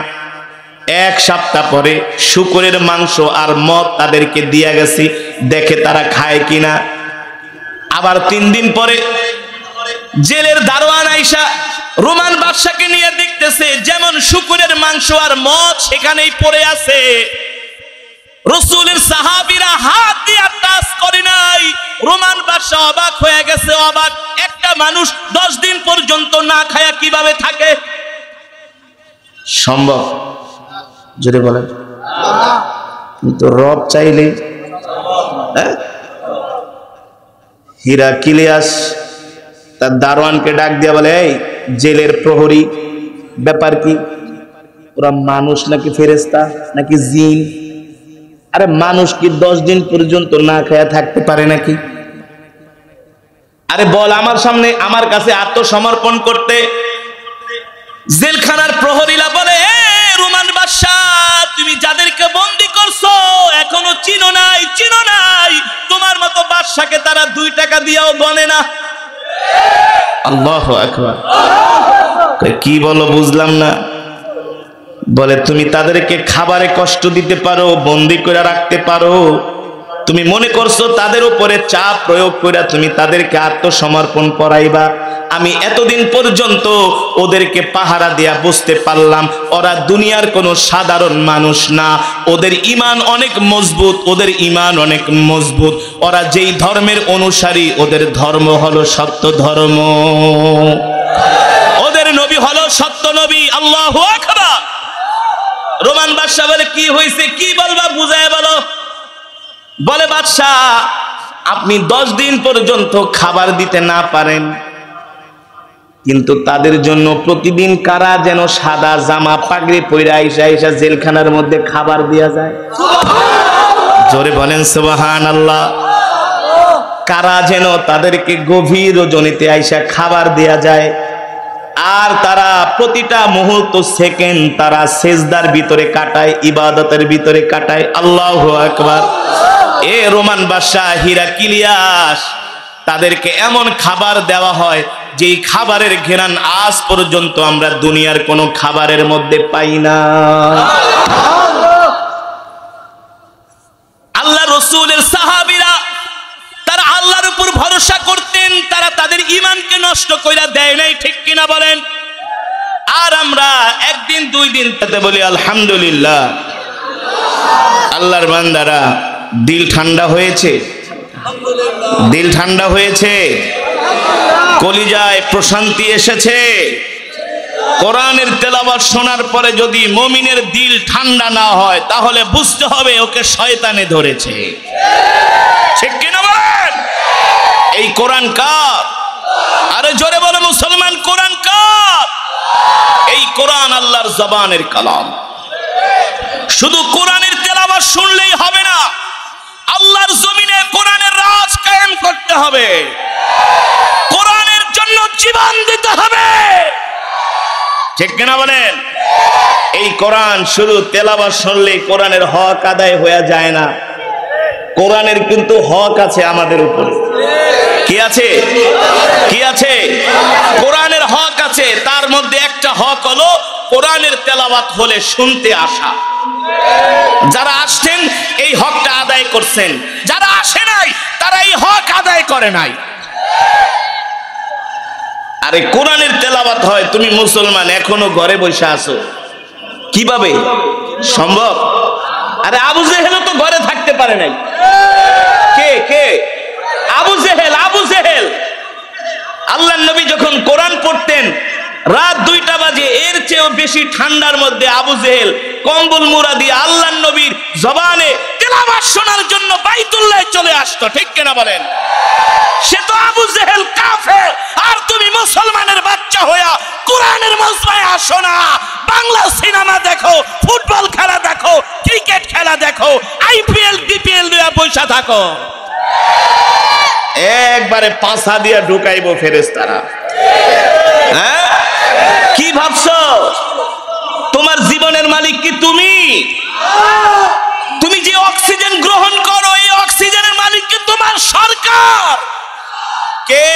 1 সপ্তাহ পরে শুকরের মাংস আর মদ তাদেরকে দিয়া গেছে, দেখে তারা খায় কিনা। আবার 3 দিন পরে জেলের দারোয়ান আইসা রোমান বাদশাকে নিয়ে দেখতেছে যেমন শুকরের মাংস আর মদ সেখানেই পড়ে আছে। রাসূলের সাহাবীরা হাত দিয়ে টাচ করে নাই। রোমান বাদশা অবাক হয়ে গেছে, অবাক। একটা মানুষ 10 দিন পর্যন্ত না খায়া কিভাবে থাকে? সম্ভব? জোরে বলেন। কিন্তু রব চাইলে, হিরাক্লিয়াস তার দারোয়ানকে ডাক দিয়া বলে, এই জেলের প্রহরী, ব্যাপার কি? ওরা মানুষ নাকি ফেরেশতা নাকি জিন? আরে মানুষ কি 10 দিন পর্যন্ত না খায়া থাকতে পারে নাকি? আরে বল আমার সামনে, আমার কাছে আত্মসমর্পণ করতে। জেলখানার প্রহরীরা বলে, রোমান বাদশা, তুমি যাদেরকে বন্দী করছো এখনো চিনো নাই, চিনো নাই। তোমার মতো বাদশাকে তারা 2 টাকা দিয়েও গনে না। আল্লাহু আকবার। কি বলো বুঝলাম না। বলে, তুমি তাদেরকে খাবারে কষ্ট দিতে পারো, বন্দী করে রাখতে পারো, তুমি মনে করছো তাদের উপরে চাপ প্রয়োগ করে তুমি তাদেরকে আত্মসমর্পণ করাইবা। আমি এতদিন পর্যন্ত ওদেরকে পাহারা দিয়া বুঝতে পারলাম ওরা দুনিয়ার কোনো সাধারণ মানুষ না, ওদের ঈমান অনেক মজবুত, ওদের ঈমান অনেক মজবুত। ওরা যেই ধর্মের অনুসারী, ওদের ধর্ম হলো সত্য ধর্ম, ওদের নবী হলো সত্য নবী। আল্লাহু আকবার। রোমান বাদশা বলে, কি হয়েছে, কি বলবা, বুঝায় বলো। বলে, বাদশা, আপনি 10 দিন পর্যন্ত খাবার দিতে না পারেন, কিন্তু তাদের জন্য প্রতিদিন কারা যেন সাদা জামা পাগড়ি পইরা আইসা আইসা জেলখানার মধ্যে খাবার দেয়া যায়। জোরে বলেন সুবহানাল্লাহ। কারা যেন তাদেরকে গভীর রজনীতে আইসা খাবার দেয়া যায়। আর তারা প্রতিটা মুহূর্ত সেকেন্ড তারা সেজদার ভিতরে কাটায়, ইবাদতের ভিতরে কাটায়। আল্লাহু আকবার। এ রোমান বাদশা হিরাক্লিয়াস, তাদেরকে এমন খাবার দেওয়া হয় যেই খাবারের ঘ্রাণ আজ পর্যন্ত আমরা দুনিয়ার কোনো খাবারের মধ্যে পাই না। আল্লাহ রাসূলের সাহাবীরা তারা আল্লাহর উপর ভরসা করতেন, তারা তাদের ঈমানকে নষ্ট কইরা দেয় নাই, ঠিক কিনা বলেন? আর আমরা একদিন দুই দিন তাতে বলি আলহামদুলিল্লাহ। আল্লাহর বান্দারা, দিল ঠান্ডা হয়েছে, দিল ঠান্ডা হয়েছে, কলিজায় প্রশান্তি এসেছে। কোরআনের তেলাওয়াত শোনার পরে যদি মুমিনের দিল ঠান্ডা না হয় তাহলে বুঝতে হবে ওকে শয়তানে ধরেছে, ঠিক কিনা বলেন? এই কোরআন কার? আরে জোরে বলে মুসলমান, কোরআন কার? এই কোরআন আল্লাহর জবানের কালাম। শুধু কোরআনের তেলাওয়াত শুনলেই হবে না, আল্লাহর জমিনে কোরআনের রাজ কায়েম করতে হবে, কোরআনের জন্য জীবন দিতে হবে, ঠিক কিনা বলেন? এই কোরআন শুধু তেলাওয়াত শুনলেই কোরআনের হক আদায় হয়ে যায় না। কোরআনের কিন্তু হক আছে আমাদের উপরে। কি আছে? কি আছে? কোরআনের হক আছে। তার মধ্যে একটা হক হলো কোরআনের তেলাওয়াত হলে শুনতে আসা। যারা আসছেন এই হকটা আদায় করছেন, যারা আসে নাই তারা এই হক আদায় করে নাই। আরে কোরআনের তেলাওয়াত হয়, তুমি মুসলমান এখনো ঘরে বসে আছো, কিভাবে সম্ভব? আরে আবু জেহেল তো ঘরে থাকতে পারে নাই। কে কে? আবু জেহেল। আবু জেহেল, আল্লাহর নবী যখন কোরআন পড়তেন রাত 2টা বাজে, এর চেয়েও বেশি ঠান্ডার মধ্যে আবু জেহেল কম্বল মুড়া দিয়ে আল্লাহর নবীর জবানে তেলাওয়াত শোনার জন্য বাইতুল্লাহ চলে আসতো, ঠিক কিনা বলেন? সে তো আবু জেহেল কাফের, আর তুমি মুসলমানের বাচ্চা হইয়া কোরআনের মজমায় আসো না। বাংলা সিনেমা দেখো, ফুটবল খেলা দেখো, ক্রিকেট খেলা দেখো, আইপিএল ডিপিএল দিয়া পয়সা থাকো, একবারে পাছা দিয়া ঢুকাইবো ফেরেশতারা। হ্যাঁ, কি ভাবছো? তোমার জীবনের মালিক কি তুমি? তুমি যে অক্সিজেন গ্রহণ করো এই অক্সিজেনের মালিক কি তোমার সরকার? কে?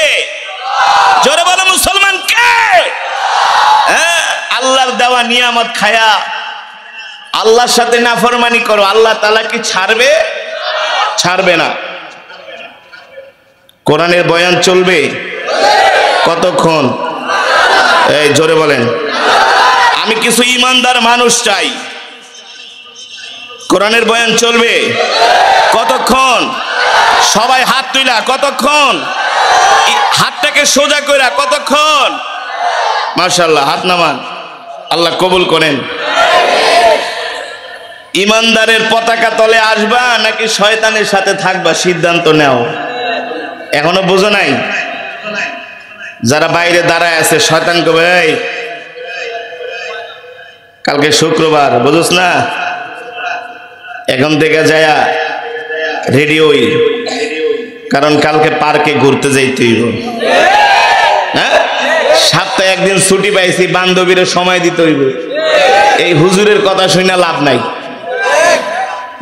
জোরে বলো মুসলমান, কে? হ্যাঁ, আল্লাহর দেওয়া নিয়ামত খায়া আল্লাহর সাথে নাফরমানি করো, আল্লাহ তাআলা কি ছাড়বে? ছাড়বে না। কোরআনের বয়ান চলবে কতক্ষণ? এই জোরে বলেন। আমি কিছু ইমানদার মানুষ চাই। কোরআনের বয়ান চলবে কতক্ষণ? সবাই হাত তুইলা কতক্ষণ? হাতটাকে সোজা কইরা কতক্ষণ? মাশাআল্লাহ, হাত নামান, আল্লাহ কবুল করেন। ইমানদারের পতাকা তলে আসবা নাকি শয়তানের সাথে থাকবা, সিদ্ধান্ত নাও। এখনো বুঝো নাই? যারা বাইরে দাঁড়ায় আছে শয়তান কবে, এই কালকে শুক্রবার, বুঝোস না, এখন থেকে যায়া রেডি হই, কারণ কালকে পার্কে ঘুরতে যাইতে হইব। হ্যাঁ, সপ্তাহে একদিন ছুটি পাইছি, বান্ধবীরে সময় দিতে হইব। এই হুজুরের কথা শুনে লাভ নাই।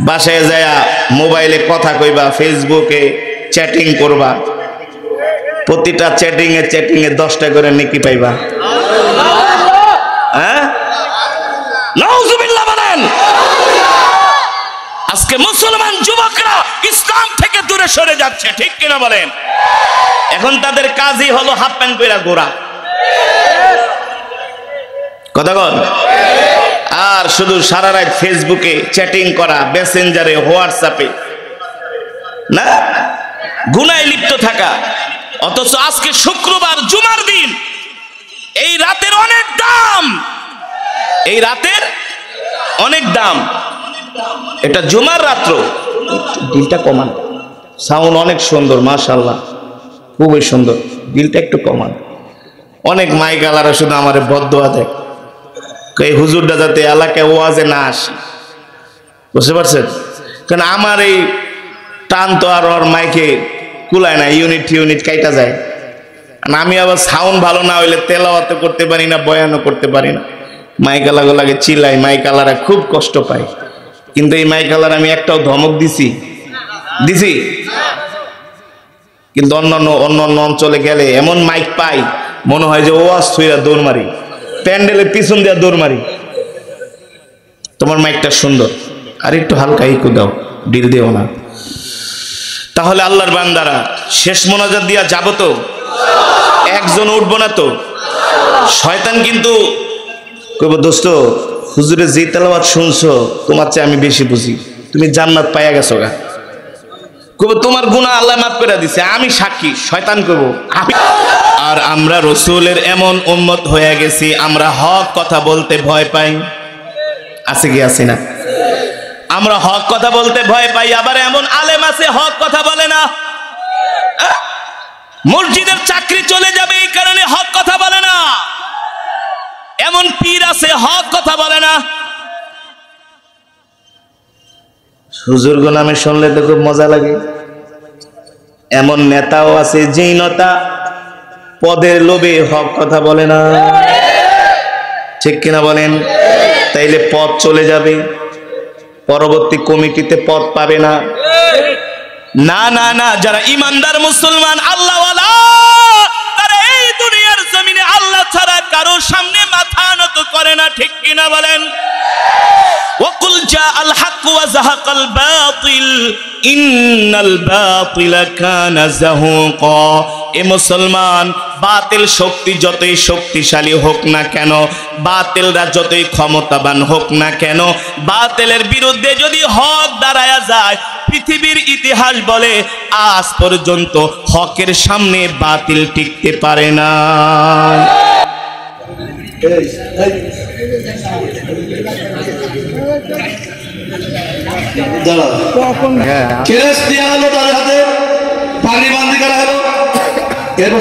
বাসায় যায়া মোবাইলে কথা কইবা, ফেসবুকে চ্যাটিং করবা, প্রতিটা চ্যাটিং এ 10টা করে নেকি পাইবা। হ্যাঁ, নাউজুবিল্লাহ বলেন। আজকে মুসলমান যুবকরা ইসলাম থেকে দূরে সরে যাচ্ছে, ঠিক কিনা বলেন? এখন তাদের কাজই হলো হাফ প্যান্ট পরা ঘোরা, কথা বল, আর শুধু সারা রাত ফেসবুকে চ্যাটিং করা, মেসেঞ্জারে, হোয়াটসঅ্যাপে, না, গুনায় লিপ্ত থাকা। অথচ আজকে শুক্রবার, জুমার দিন, এই রাতের অনেক দাম, এই রাতের অনেক দাম। এটা জুমার রাত্র, দিলটা কমান, সাউন্ড অনেক সুন্দর, মাশাআল্লাহ, খুবই সুন্দর, দিলটা একটু কমান। অনেক মাইকালারা শুধু আমার বদদোয়া দেয়, এই হুজুরটা যাতে এলাকায় ওয়াজে না আসে, বুঝতে পারছেন? কারণ আমার এই টান তো আর ওর মাইকে কুলায় না, ইউনিট কাইটা যায়। আমি আবার সাউন্ড ভালো না হইলে তেলাওয়াত করতে পারি না, বয়ানও করতে পারি না। মাইকালাগো লাগে চিল্লাই, মাইকালারা খুব কষ্ট পায়। কিন্তু এই মাইকালার আমি একটাও ধমক দিছি? কিন্তু অন্য অঞ্চলে গেলে এমন মাইক পাই, মনে হয় যে ওয়াজ থইরা দৌড় মারি, প্যান্ডেলের পিছন দিয়া দৌড় মারি। তোমার মাইকটা সুন্দর, আর একটু হালকা ইকো দাও, ডিল দিও না। তাহলে আল্লাহর বান্দারা শেষ মোনাজাত দিয়া যাব তো? একজন উঠবো না তো? শয়তান কিন্তু কইব, দোস্ত হুজুরে যে তেলাওয়াত শুনছো তোমার চেয়ে আমি বেশি বুঝি, তুমি জান্নাত পাইয়া গেছো গা। কইব তোমার গুনাহ আল্লাহ মাফ করে দিছে, আমি সাক্ষী। শয়তান কইব আমি। আর আমরা রাসূলের এমন উম্মত হয়ে গেছি, আমরা হক কথা বলতে ভয় পাই। আছে কি আছে না? আমরা হক কথা বলতে ভয় পাই। আবার এমন আলেম আছে হক কথা বলে না। মসজিদের চাকরি চলে যাবে এই কারণে হক কথা বলে না। এমন পীর আছে হক কথা বলে না। হুজুরগো নামে শুনলে তো খুব মজা লাগে। এমন নেতাও আছে যেই নেতা পদের লোভে হক কথা বলে না। ঠিক কিনা বলেন? তাইলে পদ চলে যাবে, পরবর্তী কমিটিতে পদ পাবে না। না না না, যারা ইমানদার মুসলমান আল্লাহওয়ালা, তারা এই দুনিয়ার জমিনে আল্লাহ ছাড়া কারো সামনে মাথা নত করে না। ঠিক কিনা বলেন? ওয়াকুল জাআল হক ওয়া যাহাকাল বাতিল ইন্নাল বাতিলা কানা যাহুকা। এ মুসলমান, বাতিল শক্তি যতই শক্তিশালী হোক না কেন, বাতিলরা যতই ক্ষমতাবান হোক না কেন, বাতিলের বিরুদ্ধে যদি হক দাঁড়ায়া যায়, পৃথিবীর ইতিহাস বলে আজ পর্যন্ত হকের সামনে বাতিল টিকতে পারে না। কেস দেওয়া হলো, তার হাতে পাগড়ি বান্ধি করা হলো, এরপর